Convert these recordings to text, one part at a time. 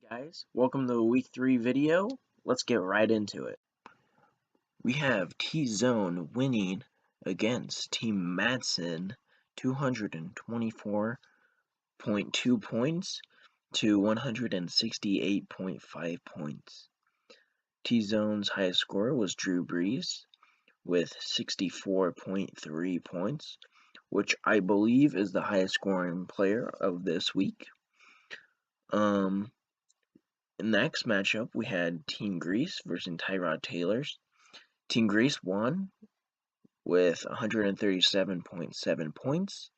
Guys, welcome to the week 3 video. Let's get right into it. We have T-Zone winning against Team Madsen 224.2 points to 168.5 points. T-Zone's highest score was Drew Brees with 64.3 points, which I believe is the highest scoring player of this week. In the next matchup, we had Team Greece versus Tyrod Taylor's. Team Greece won with 137.7 points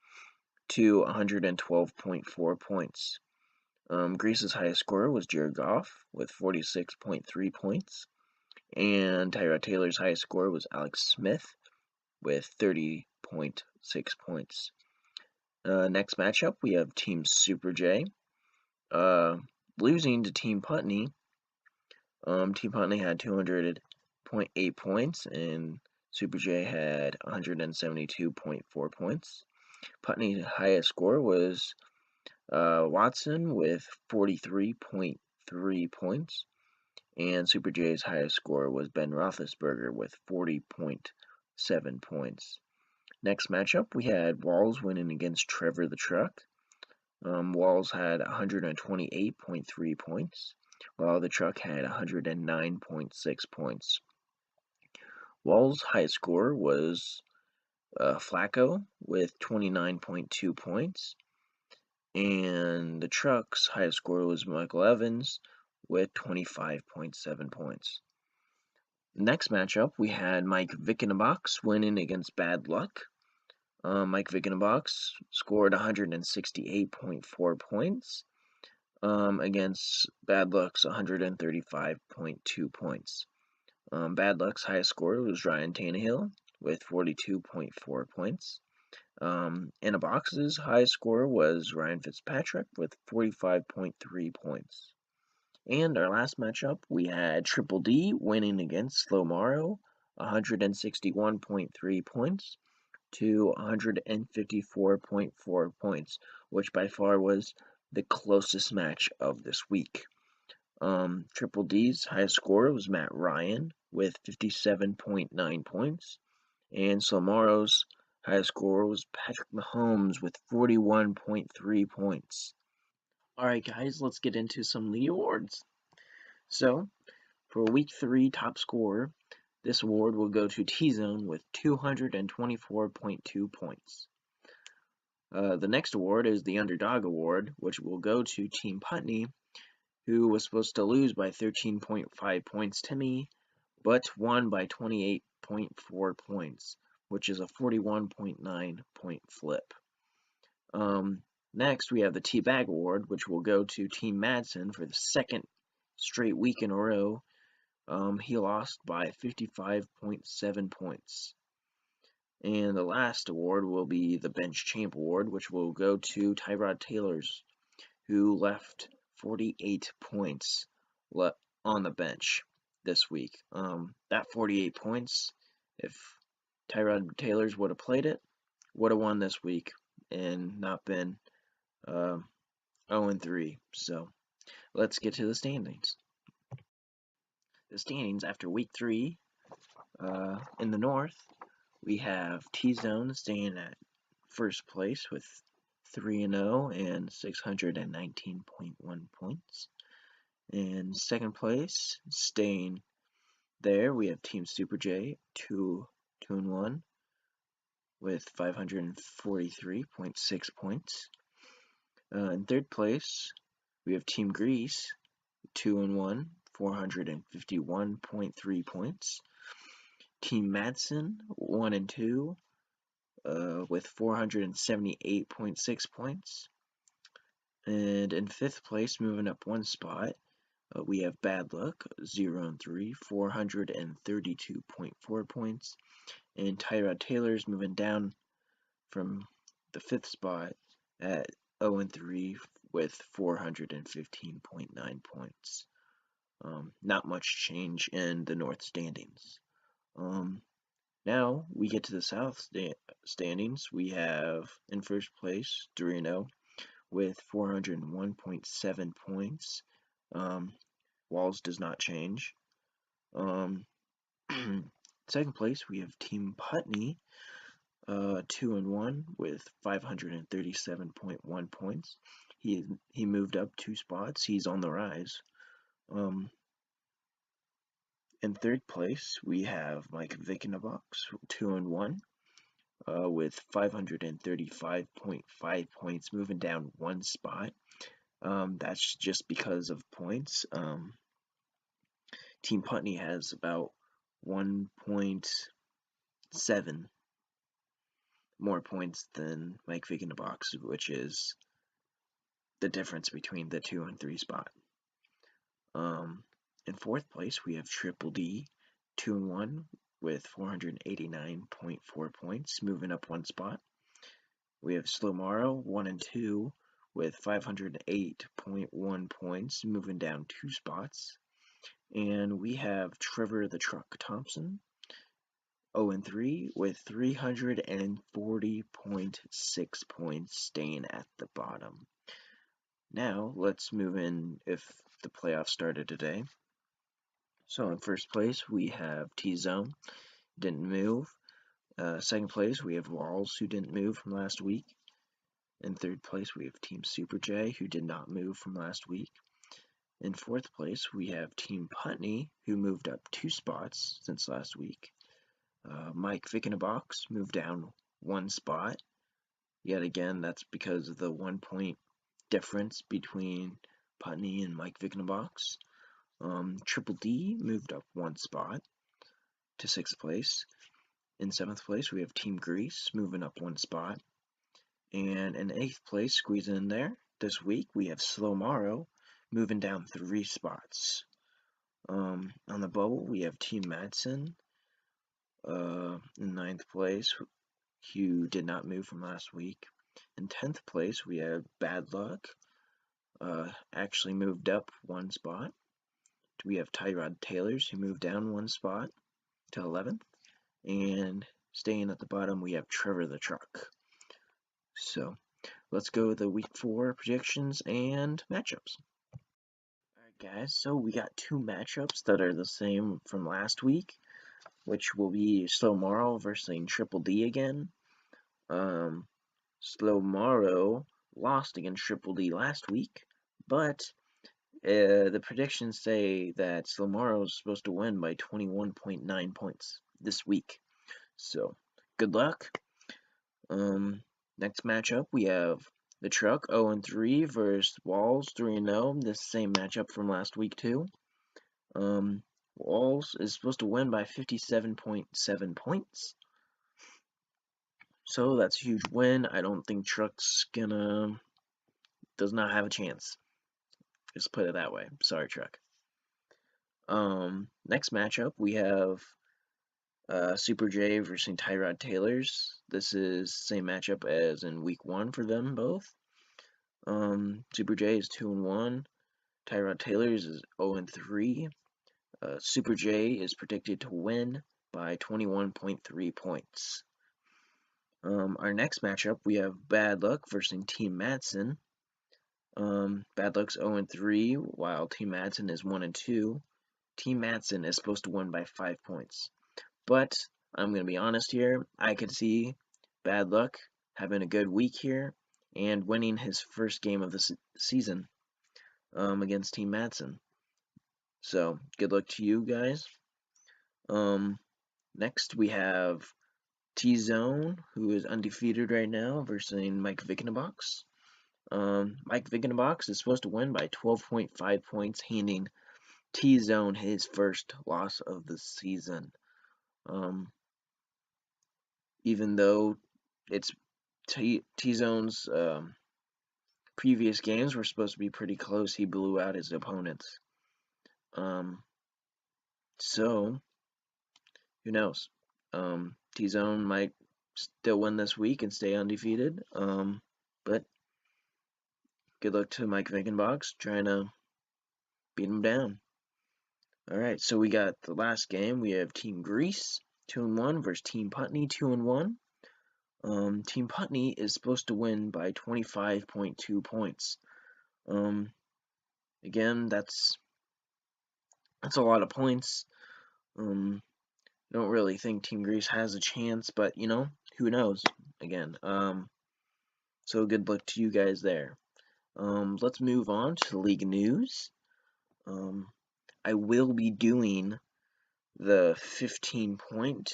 to 112.4 points. Greece's highest scorer was Jared Goff with 46.3 points, and Tyrod Taylor's highest score was Alex Smith with 30.6 points. Next matchup, we have Team Super J losing to Team Putney. Team Putney had 200.8 points, and Super J had 172.4 points. Putney's highest score was Watson with 43.3 points, and Super J's highest score was Ben Roethlisberger with 40.7 points. Next matchup, we had Walls winning against Trevor the Truck. Walls had 128.3 points, while the Truck had 109.6 points. Wall's highest score was Flacco with 29.2 points, and the Truck's highest score was Michael Evans with 25.7 points. Next matchup, we had Mike Vickenbox winning against Bad Luck. Mike Vickenbox scored 168.4 points against Bad Luck's 135.2 points. Bad Luck's highest score was Ryan Tannehill with 42.4 points. Box's highest score was Ryan Fitzpatrick with 45.3 points. And our last matchup, we had Triple D winning against Slow Morrow, 161.3 points to 154.4 points, which by far was the closest match of this week. Triple D's highest scorer was Matt Ryan with 57.9 points, and Slomoro's highest scorer was Patrick Mahomes with 41.3 points. Alright guys, let's get into some of the awards. So, for week 3 top scorer, this award will go to T-Zone with 224.2 points. The next award is the Underdog Award, which will go to Team Putney, who was supposed to lose by 13.5 points to me, but won by 28.4 points, which is a 41.9 point flip. Next, we have the T-Bag Award, which will go to Team Madsen for the second straight week in a row. He lost by 55.7 points. And the last award will be the Bench Champ Award, which will go to Tyrod Taylor's, who left 48 points on the bench this week. That 48 points, if Tyrod Taylor's would have played it, would have won this week and not been 0-3. So let's get to the standings. The standings after week 3 in the North, we have T-Zone staying at first place with 3-0 and 619.1 points. And second place, staying there, we have Team Super J, 2-1 with 543.6 points. In third place, we have Team Greece, 2-1, 451.3 points. Team Madsen, 1-2, with 478.6 points. And in fifth place, moving up one spot, we have Bad Luck, 0-3, 432.4 points. And Tyrod Taylor's moving down from the fifth spot at 0-3 with 415.9 points. Not much change in the North standings. Now we get to the South standings. We have in first place 3-0 with 401.7 points. Walls does not change. Second place, we have Team Putney, 2-1 with 537.1 points. He moved up 2 spots. He's on the rise. In third place, we have Mike Vickenbox, 2-1, with 535.5 points, moving down 1 spot. That's just because of points. Team Putney has about 1.7 more points than Mike Vickenbox, which is the difference between the 2 and 3 spot. In fourth place, we have Triple D, 2-1 with 489.4 points, moving up 1 spot. We have Slowmaro, 1-2 with 508.1 points, moving down 2 spots. And we have Trevor the Truck Thompson, 0-3 with 340.6 points, staying at the bottom. Now, let's move in if the playoffs started today. So in first place, we have T-Zone, didn't move. Second place, we have Walls, who didn't move from last week. In third place, we have Team Super J, who did not move from last week. In fourth place, we have Team Putney, who moved up 2 spots since last week. Mike Vickenbox moved down 1 spot. Yet again, that's because of the 1 point difference between Putney and Mike Vickenbox. Triple D moved up 1 spot to 6th place. In 7th place, we have Team Grease moving up 1 spot. And in 8th place, squeezing in there this week, we have Slowmaro moving down 3 spots. On the bubble, we have Team Madsen in 9th place, who did not move from last week. In 10th place, we have Bad Luck, actually moved up 1 spot. We have Tyrod Taylors, who moved down 1 spot to 11th. And staying at the bottom, we have Trevor the Truck. So, let's go with the week 4 predictions and matchups. Alright guys, so we got 2 matchups that are the same from last week, which will be Slowmaro versus Triple D again. Slowmaro lost against Triple D last week, but the predictions say that Slowmaro is supposed to win by 21.9 points this week. So, good luck. Next matchup, we have the Truck 0-3 versus Walls 3-0. This same matchup from last week too. Walls is supposed to win by 57.7 points. So that's a huge win. I don't think Truck's does not have a chance. Just put it that way. Sorry, Truck. Next matchup, we have Super J versus Tyrod Taylors. This is the same matchup as in week 1 for them both. Super J is 2-1. Tyrod Taylors is 0-3. Super J is predicted to win by 21.3 points. Our next matchup, we have Bad Luck versus Team Madsen. Bad Luck's 0-3, while Team Madsen is 1-2. Team Madsen is supposed to win by 5 points. But I'm going to be honest here, I could see Bad Luck having a good week here and winning his first game of the season against Team Madsen. So, good luck to you guys. Next, we have T-Zone, who is undefeated right now, versus Mike Vickenbox. Mike Vickenbox is supposed to win by 12.5 points, handing T-Zone his first loss of the season. Even though it's T-Zone's previous games were supposed to be pretty close, he blew out his opponents. So, who knows? T-Zone might still win this week and stay undefeated. But good luck to Mike Vickenbox trying to beat him down. Alright, so we got the last game. We have Team Grease 2-1 versus Team Putney 2-1. Team Putney is supposed to win by 25.2 points. again, that's a lot of points. Don't really think Team Greece has a chance, but who knows? Again, so good luck to you guys there. Let's move on to league news. I will be doing the 15 point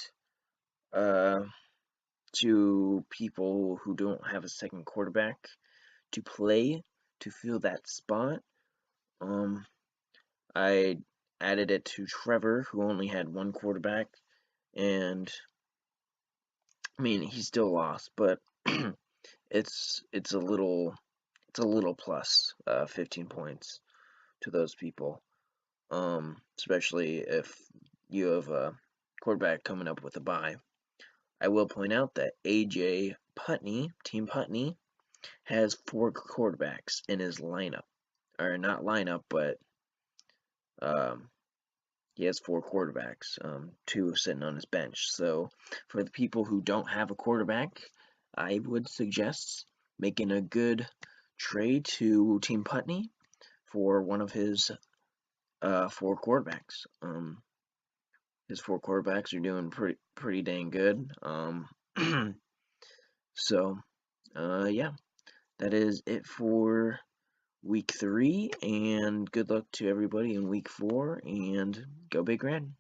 to people who don't have a second quarterback to play to fill that spot. I added it to Trevor, who only had one quarterback, and I mean he still lost, but it's a little plus, 15 points to those people, especially if you have a quarterback coming up with a bye. I will point out that AJ Putney, Team Putney, has 4 quarterbacks in his lineup, or not lineup, but he has 4 quarterbacks, 2 sitting on his bench. So for the people who don't have a quarterback, I would suggest making a good trade to Team Putney for one of his 4 quarterbacks. His 4 quarterbacks are doing pretty dang good. So yeah, that is it for week 3, and good luck to everybody in week 4, and go Big Red.